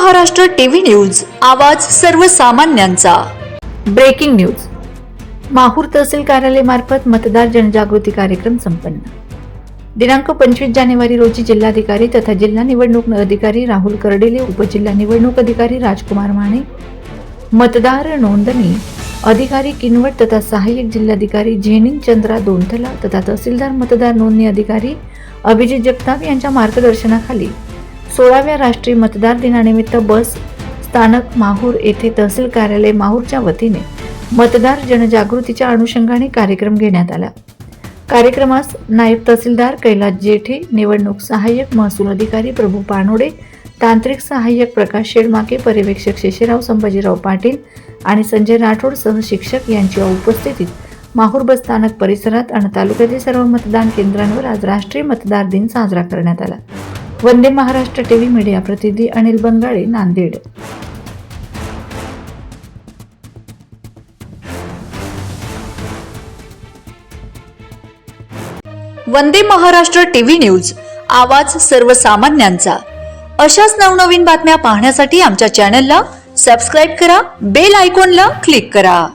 Maharashtra TV news, आवाज सर्वसामान्यांचा। Breaking news. Mahur तहसील कार्यालय मार्फत मतदार जनजागृती कार्यक्रम संपन्न। दिनांक 25 जानेवारी रोजी जिल्हाधिकारी तथा जिल्हा निवडणूक अधिकारी राहुल कर्डिले, उपजिल्हा निवडणूक अधिकारी राजकुमार माने, मतदार नोंदणी अधिकारी किनवट तथा सहाय्यक जिल्हाधिकारी झेनिंग चंद्रा दोनथला तथा तहसीलदार मतदार नोंदणी अधिकारी अभिजित जगताप यांच्या मार्गदर्शनाखाली 16व्या राष्ट्रीय मतदार दिनानिमित्त बस स्थानक माहूर येथे तहसील कार्यालय माहूरच्या वतीने मतदार जनजागृतीच्या अनुषंगाने कार्यक्रम घेण्यात आला। कार्यक्रमास नायब तहसीलदार कैलास जेठे, निवडणूक सहाय्यक महसूल अधिकारी प्रभू पानोडे, तांत्रिक सहाय्यक प्रकाश शेडमाके, पर्यवेक्षक शेषराव संभाजीराव पाटील आणि संजय राठोड सह शिक्षक यांच्या उपस्थितीत माहूर बस स्थानक परिसरात आणि तालुक्यातील सर्व मतदान केंद्रांवर आज राष्ट्रीय मतदार दिन साजरा करण्यात आला। वंदे महाराष्ट्र टीव्ही मीडिया प्रतिनिधी अनिल बंगाळे, नांदेड। वंदे महाराष्ट्र टीव्ही न्यूज, आवाज सर्वसामान्यांचा। अशाच नवनवीन बातम्या पाहण्यासाठी आमच्या चॅनलला सबस्क्राइब करा, बेल आयकॉनला क्लिक करा।